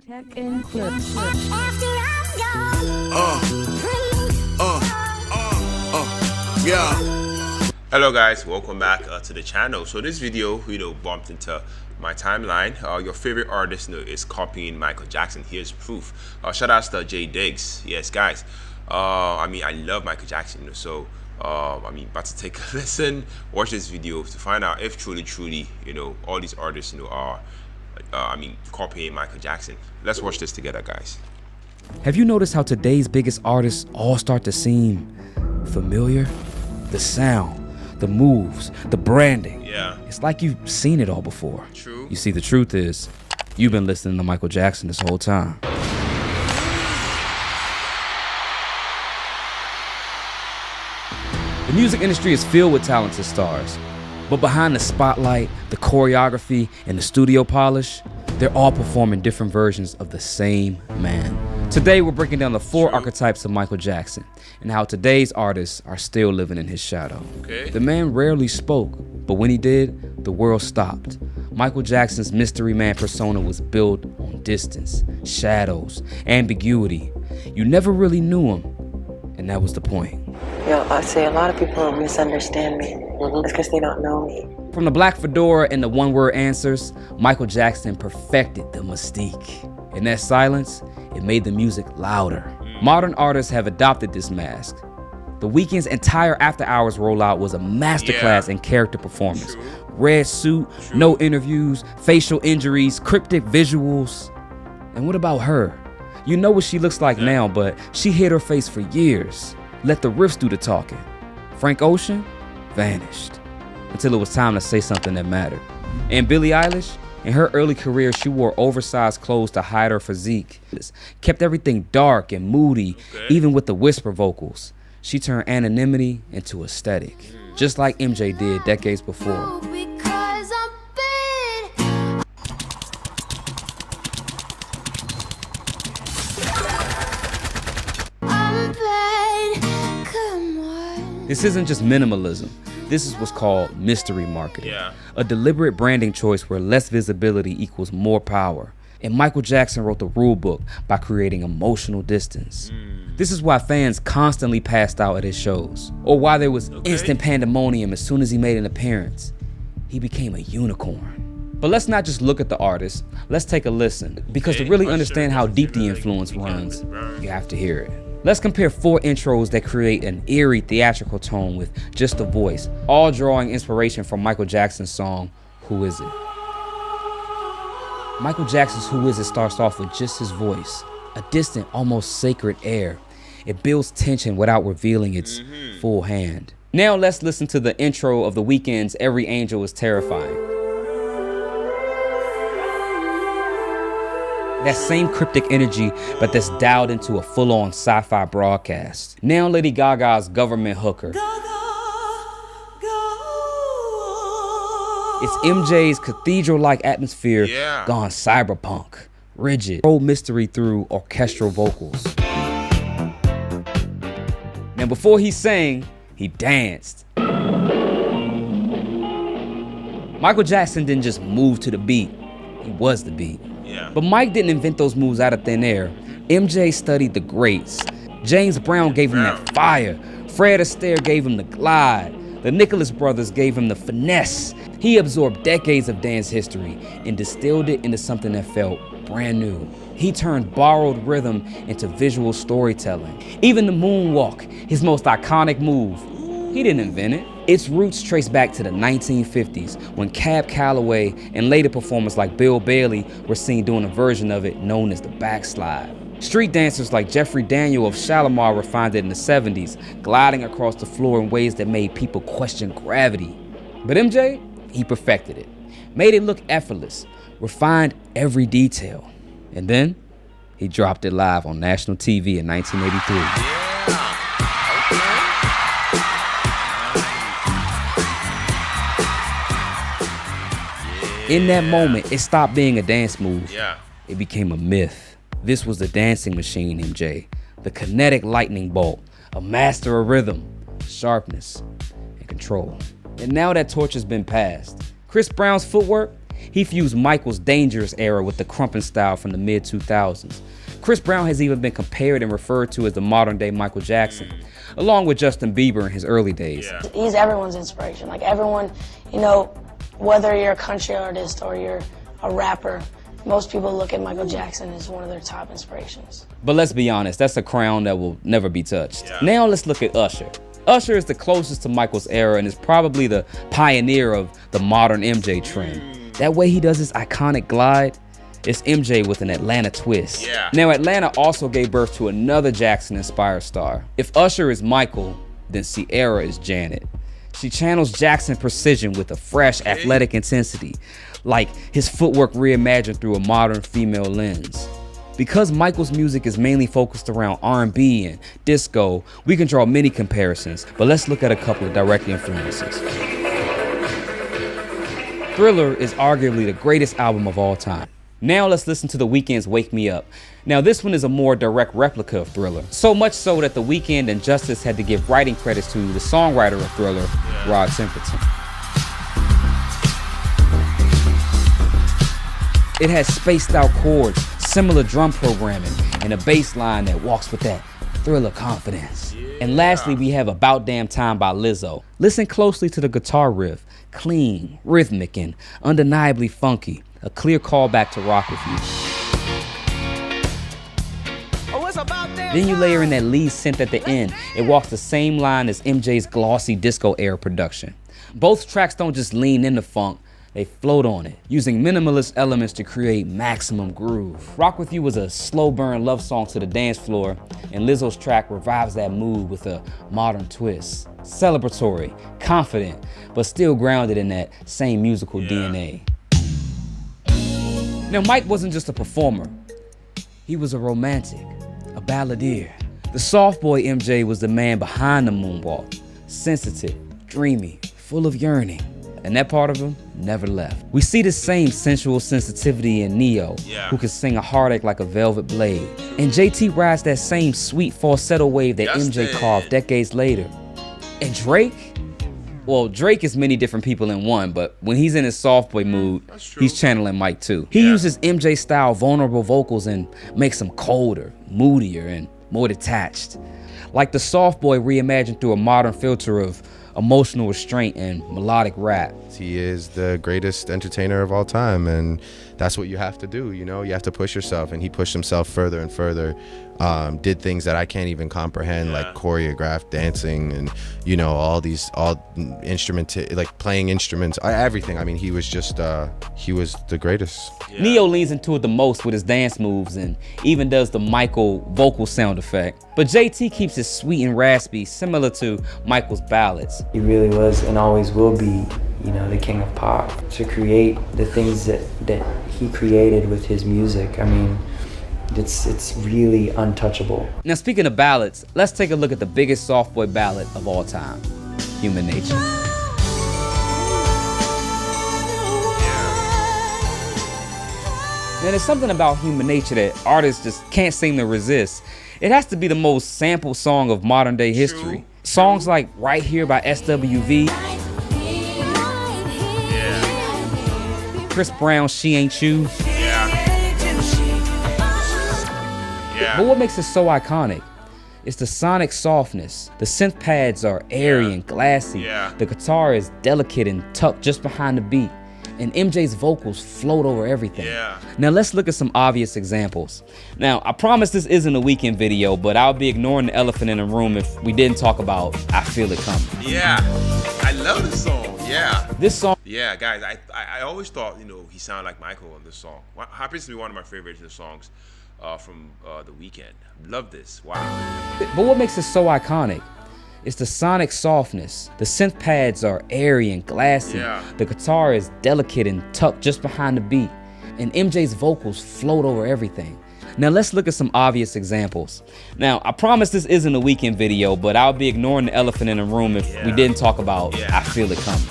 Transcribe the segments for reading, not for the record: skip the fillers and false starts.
Tech and clips. Yeah. Hello guys, welcome back to the channel. So this video, bumped into my timeline. Your favorite artist, is copying Michael Jackson. Here's proof. Shout out to Jay Diggs. Yes, guys. I love Michael Jackson. So about to take a listen, watch this video to find out if truly, all these artists, are copying Michael Jackson. Let's watch this together, guys. Have you noticed how today's biggest artists all start to seem familiar? The sound, the moves, the branding. Yeah. It's like you've seen it all before. True. You see, the truth is, you've been listening to Michael Jackson this whole time. The music industry is filled with talented stars. But behind the spotlight, the choreography, and the studio polish, they're all performing different versions of the same man. Today, we're breaking down the four archetypes of Michael Jackson and how today's artists are still living in his shadow. Okay. The man rarely spoke, but when he did, the world stopped. Michael Jackson's mystery man persona was built on distance, shadows, ambiguity. You never really knew him, and that was the point. I say a lot of people misunderstand me. It's because they don't know me. From the black fedora and the one-word answers, Michael Jackson perfected the mystique. In that silence, it made the music louder. Modern artists have adopted this mask. The Weeknd's entire After Hours rollout was a masterclass in character performance. Red suit, no interviews, facial injuries, cryptic visuals. And what about her? You know what she looks like now, but she hid her face for years. Let the riffs do the talking. Frank Ocean vanished until it was time to say something that mattered. And Billie Eilish, in her early career, she wore oversized clothes to hide her physique. Kept everything dark and moody, even with the whisper vocals. She turned anonymity into aesthetic, just like MJ did decades before. This isn't just minimalism. This is what's called mystery marketing. Yeah. A deliberate branding choice where less visibility equals more power. And Michael Jackson wrote the rule book by creating emotional distance. This is why fans constantly passed out at his shows, or why there was instant pandemonium as soon as he made an appearance. He became a unicorn. But let's not just look at the artist, let's take a listen. Because to really understand how deep the influence runs, you have to hear it. Let's compare four intros that create an eerie theatrical tone with just a voice, all drawing inspiration from Michael Jackson's song, Who Is It? Michael Jackson's Who Is It starts off with just his voice, a distant, almost sacred air. It builds tension without revealing its full hand. Now let's listen to the intro of The Weeknd's Every Angel Is Terrifying. That same cryptic energy, but that's dialed into a full-on sci-fi broadcast. Now Lady Gaga's Government Hooker. It's MJ's cathedral-like atmosphere gone cyberpunk, rigid, roll mystery through orchestral vocals. Now before he sang, he danced. Michael Jackson didn't just move to the beat, he was the beat. But Mike didn't invent those moves out of thin air. MJ studied the greats. James Brown gave him that fire. Fred Astaire gave him the glide. The Nicholas brothers gave him the finesse. He absorbed decades of dance history and distilled it into something that felt brand new. He turned borrowed rhythm into visual storytelling. Even the moonwalk, his most iconic move, he didn't invent it. Its roots trace back to the 1950s when Cab Calloway and later performers like Bill Bailey were seen doing a version of it known as the backslide. Street dancers like Jeffrey Daniel of Shalimar refined it in the 70s, gliding across the floor in ways that made people question gravity. But MJ, he perfected it, made it look effortless, refined every detail. And then he dropped it live on national TV in 1983. In that moment, it stopped being a dance move. It became a myth. This was the dancing machine, MJ. The kinetic lightning bolt, a master of rhythm, sharpness, and control. And now that torch has been passed. Chris Brown's footwork, He fused Michael's dangerous era with the crumpin' style from the mid-2000s. Chris Brown has even been compared and referred to as the modern-day Michael Jackson, along with Justin Bieber in his early days. Yeah. He's everyone's inspiration. Like everyone, you know, whether you're a country artist or you're a rapper, most people look at Michael Jackson as one of their top inspirations. But let's be honest, that's a crown that will never be touched. Yeah. Now let's look at Usher. Usher is the closest to Michael's era and is probably the pioneer of the modern MJ trend. That way he does his iconic glide, it's MJ with an Atlanta twist. Yeah. Now Atlanta also gave birth to another Jackson-inspired star. If Usher is Michael, then Ciara is Janet. She channels Jackson precision with a fresh, athletic intensity, like his footwork reimagined through a modern female lens. Because Michael's music is mainly focused around R&B and disco, we can draw many comparisons, but let's look at a couple of direct influences. Thriller is arguably the greatest album of all time. Now let's listen to The Weeknd's Wake Me Up. Now this one is a more direct replica of Thriller, so much so that The Weeknd and Justice had to give writing credits to the songwriter of Thriller, Rod Temperton. It has spaced out chords, similar drum programming, and a bass line that walks with that Thriller confidence. And lastly, we have About Damn Time by Lizzo. Listen closely to the guitar riff, clean, rhythmic, and undeniably funky. A clear callback to Rock With You. Then you layer in that lead synth at the end. It walks the same line as MJ's glossy disco era production. Both tracks don't just lean into funk, they float on it, using minimalist elements to create maximum groove. Rock With You was a slow burn love song to the dance floor, and Lizzo's track revives that mood with a modern twist. Celebratory, confident, but still grounded in that same musical DNA. Now, Mike wasn't just a performer. He was a romantic, a balladeer. The soft boy MJ was the man behind the moonwalk. Sensitive, dreamy, full of yearning. And that part of him never left. We see the same sensual sensitivity in Neo, who can sing a heartache like a velvet blade. And JT rides that same sweet falsetto wave that MJ carved decades later. And Drake? Well, Drake is many different people in one, but when he's in his soft boy mood, he's channeling Mike too. He uses MJ-style vulnerable vocals and makes them colder, moodier, and more detached. Like the soft boy reimagined through a modern filter of emotional restraint and melodic rap. He is the greatest entertainer of all time, and that's what you have to do, you know? You have to push yourself, and he pushed himself further and further. Did things that I can't even comprehend, like choreographed dancing and, you know, all instruments, like playing instruments, everything. I mean, he was just, he was the greatest. Neo leans into it the most with his dance moves and even does the Michael vocal sound effect. But JT keeps it sweet and raspy, similar to Michael's ballads. He really was and always will be, you know, the king of pop. To create the things that he created with his music, I mean, it's really untouchable. Now speaking of ballads, let's take a look at the biggest soft boy ballad of all time, Human Nature. Now there's something about Human Nature that artists just can't seem to resist. It has to be the most sampled song of modern day history. Songs like Right Here by SWV, Chris Brown, She Ain't You. But what makes it so iconic? It's the sonic softness. The synth pads are airy and glassy. The guitar is delicate and tucked just behind the beat. And MJ's vocals float over everything. Now let's look at some obvious examples. Now, I promise this isn't a Weeknd video, but I'll be ignoring the elephant in the room if we didn't talk about I Feel It Coming. I love this song. This song. Guys, I always thought, you know, he sounded like Michael on this song. Happens to be one of my favorite songs from The Weeknd. Love this. Wow. But what makes it so iconic? It's the sonic softness. The synth pads are airy and glassy. The guitar is delicate and tucked just behind the beat. And MJ's vocals float over everything. Now let's look at some obvious examples. Now, I promise this isn't a Weeknd video, but I'll be ignoring the elephant in the room if we didn't talk about I Feel It Coming.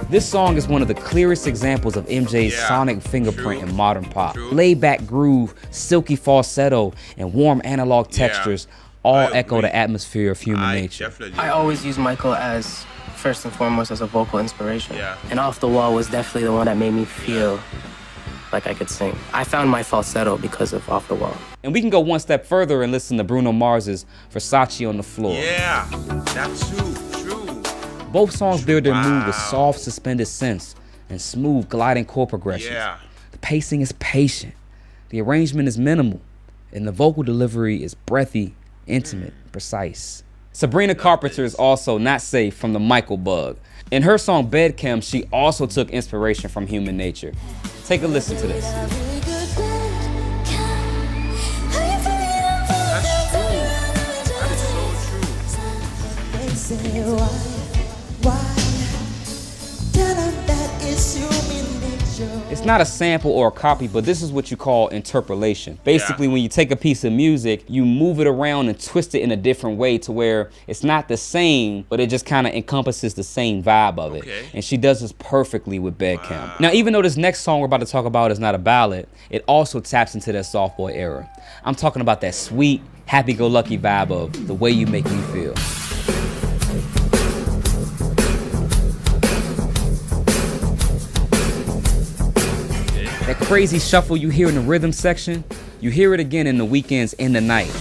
This song is one of the clearest examples of MJ's sonic fingerprint in modern pop. Laid-back groove, silky falsetto, and warm analog textures all echo the atmosphere of Human Nature. I always use Michael as first and foremost as a vocal inspiration. Yeah. And Off the Wall was definitely the one that made me feel like I could sing. I found my falsetto because of Off the Wall. And we can go one step further and listen to Bruno Mars's Versace on the Floor. Yeah, that's true. Both songs build their mood with soft, suspended synths and smooth, gliding chord progressions. Yeah. The pacing is patient. The arrangement is minimal. And the vocal delivery is breathy, intimate, precise. Sabrina Carpenter is also not safe from the Michael bug. In her song Bedchem, she also took inspiration from human nature. Take a listen to this. It's not a sample or a copy, but this is what you call interpolation. Basically, when you take a piece of music, you move it around and twist it in a different way to where it's not the same, but it just kind of encompasses the same vibe of it. And she does this perfectly with Bedchem. Now, even though this next song we're about to talk about is not a ballad, it also taps into that soft boy era. I'm talking about that sweet, happy-go-lucky vibe of The Way You Make Me Feel. That crazy shuffle you hear in the rhythm section, you hear it again in The Weeknd's In the Night.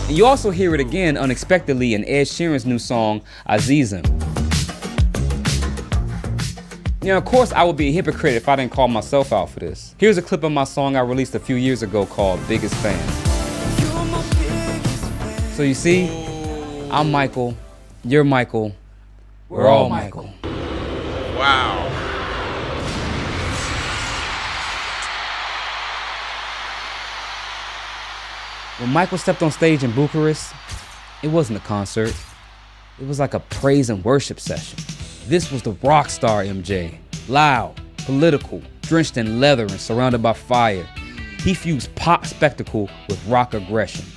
And you also hear it again unexpectedly in Ed Sheeran's new song, Azizim. Now, of course, I would be a hypocrite if I didn't call myself out for this. Here's a clip of my song I released a few years ago called Biggest Fan. So you see, I'm Michael, you're Michael, we're all Michael. Wow. When Michael stepped on stage in Bucharest, it wasn't a concert. It was like a praise and worship session. This was the rock star MJ. Loud, political, drenched in leather and surrounded by fire. He fused pop spectacle with rock aggression.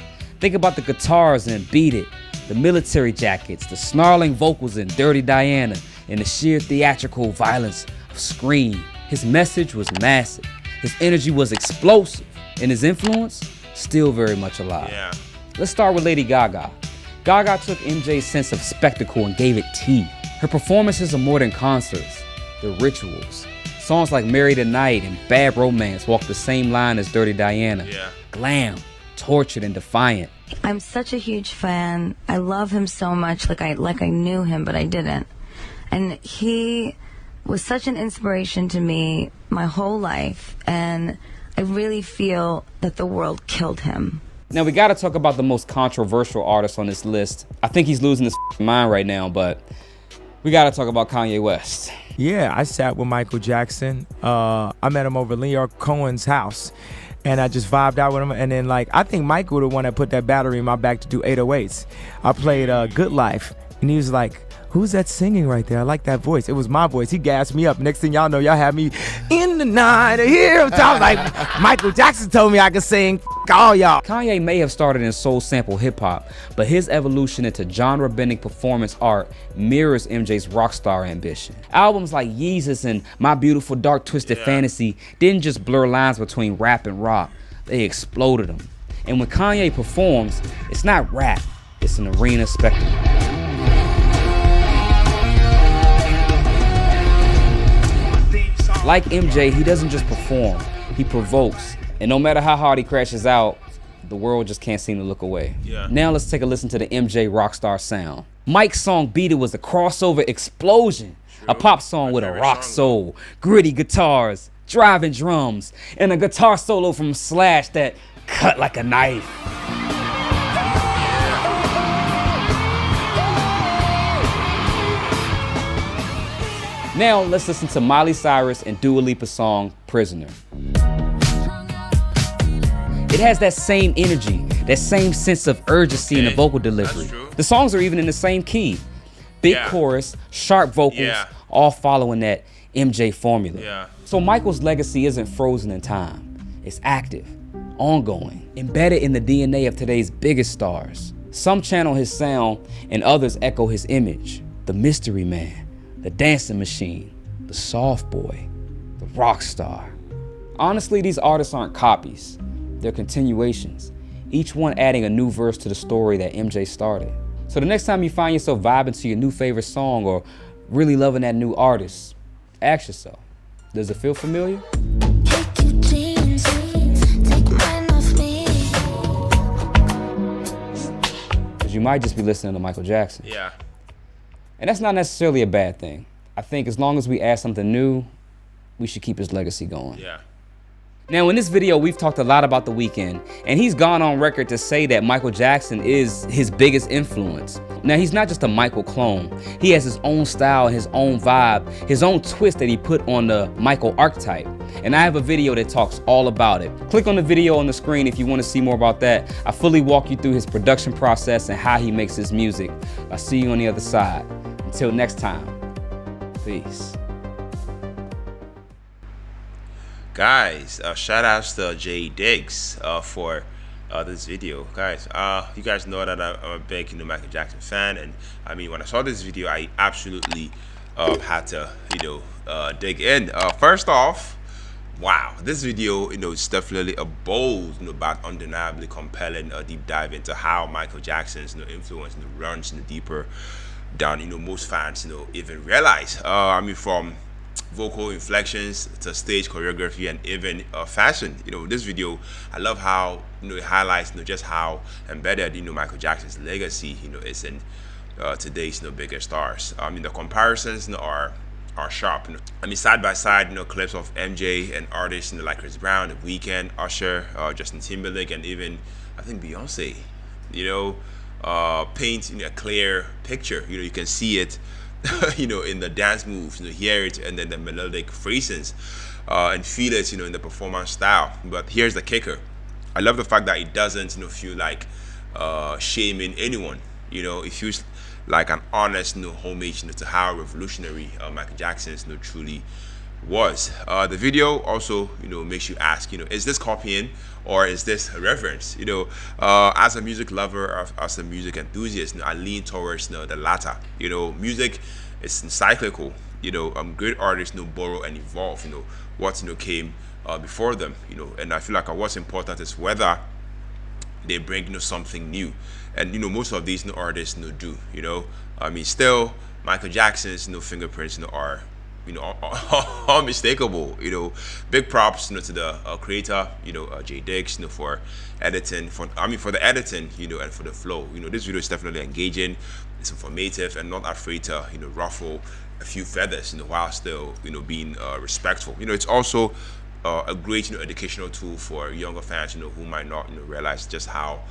Think about the guitars in Beat It, the military jackets, the snarling vocals in Dirty Diana, and the sheer theatrical violence of Scream. His message was massive, his energy was explosive, and his influence still very much alive. Let's start with Lady Gaga. Gaga took MJ's sense of spectacle and gave it teeth. Her performances are more than concerts, they're rituals. Songs like Marry Tonight and Bad Romance walk the same line as Dirty Diana. Glam, tortured and defiant. I'm such a huge fan. I love him so much, like I knew him, but I didn't. And he was such an inspiration to me my whole life, and I really feel that the world killed him. Now we gotta talk about the most controversial artist on this list. I think he's losing his mind right now, but we gotta talk about Kanye West. Yeah, I sat with Michael Jackson. I met him over Leonard Cohen's house, and I just vibed out with him. And then, I think Michael the one that put that battery in my back to do 808s. I played Good Life, and he was like, "Who's that singing right there? I like that voice." It was my voice. He gassed me up. Next thing y'all know, y'all had me in the night here. I was like, Michael Jackson told me I could sing. All y'all. Kanye may have started in soul sample hip hop, but his evolution into genre-bending performance art mirrors MJ's rockstar ambition. Albums like Yeezus and My Beautiful Dark Twisted Fantasy didn't just blur lines between rap and rock, they exploded them. And when Kanye performs, it's not rap, it's an arena spectacle. Like MJ, he doesn't just perform, he provokes. And no matter how hard he crashes out, the world just can't seem to look away. Now let's take a listen to the MJ rockstar sound. Mike's song Beat It was a crossover explosion. A pop song with a rock soul, gritty guitars, driving drums, and a guitar solo from Slash that cut like a knife. Now let's listen to Miley Cyrus and Dua Lipa's song Prisoner. It has that same energy, that same sense of urgency in the vocal delivery. The songs are even in the same key. Big chorus, sharp vocals, all following that MJ formula. So Michael's legacy isn't frozen in time. It's active, ongoing, embedded in the DNA of today's biggest stars. Some channel his sound and others echo his image. The mystery man, the dancing machine, the soft boy, the rock star. Honestly, these artists aren't copies. They're continuations. each one adding a new verse to the story that MJ started. So the next time you find yourself vibing to your new favorite song or really loving that new artist, ask yourself, does it feel familiar? Because you might just be listening to Michael Jackson. Yeah. And that's not necessarily a bad thing. I think as long as we add something new, we should keep his legacy going. Yeah. Now, in this video, we've talked a lot about The Weeknd, and he's gone on record to say that Michael Jackson is his biggest influence. Now, he's not just a Michael clone. He has his own style, his own vibe, his own twist that he put on the Michael archetype. And I have a video that talks all about it. Click on the video on the screen if you want to see more about that. I fully walk you through his production process and how he makes his music. I'll see you on the other side. Until next time, peace. Guys, shout outs to Jay Diggs for this video. Guys, you guys know that I'm a big Michael Jackson fan, and I mean, when I saw this video, I absolutely had to dig in. First off, wow, this video is definitely a bold but undeniably compelling deep dive into how Michael Jackson's influence runs deeper down most fans even realize. I mean, from vocal inflections to stage choreography and even fashion. This video, I love how it highlights just how embedded Michael Jackson's legacy is in today's bigger stars. I mean, the comparisons are sharp. I mean, side by side clips of MJ and artists like Chris Brown, The Weeknd, Usher, Justin Timberlake, and even I think Beyonce paint a clear picture. You can see it in the dance moves, hear it, and then the melodic phrasings, and feel it, in the performance style. But here's the kicker: I love the fact that it doesn't, feel like shaming anyone. It feels like an honest, homage, to how revolutionary Michael Jackson, truly was. The video also, makes you ask, is this copying or is this a reference? As a music lover, as a music enthusiast, I lean towards the latter. Music is cyclical. Great artists borrow and evolve. What came before them. And I feel like what's important is whether they bring something new. And most of these artists do. I mean, still Michael Jackson's fingerprints are unmistakable. Big props to the creator, Jay Diggs, for editing, for the editing, and for the flow. This video is definitely engaging, it's informative, and not afraid to ruffle a few feathers, while still being respectful. It's also a great educational tool for younger fans, who might not realize just how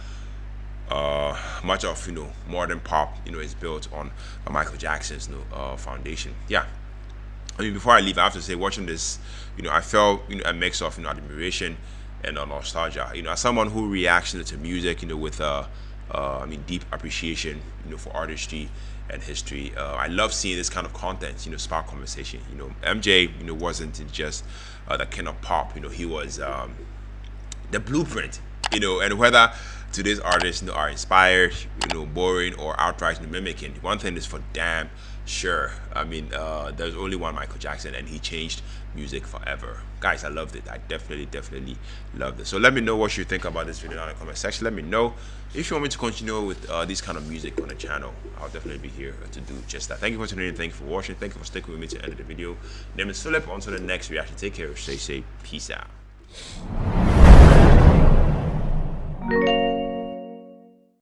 much of modern pop is built on Michael Jackson's foundation. Yeah. I mean, before I leave, I have to say, watching this, I felt a mix of admiration and nostalgia. As someone who reacts to music, with deep appreciation, for artistry and history, I love seeing this kind of content, spark conversation. MJ, wasn't just the king of pop. He was the blueprint. And whether today's artists are inspired, boring, or outright mimicking, one thing is for damn sure. I mean, there's only one Michael Jackson, and he changed music forever. Guys, I loved it. I definitely loved it. So let me know what you think about this video down in the comment section. Let me know if you want me to continue with this kind of music on the channel. I'll definitely be here to do just that. Thank you for tuning in. Thank you for watching. Thank you for sticking with me to the end of the video. My name is Philip. On to the next reaction. Take care. Stay safe. Peace out.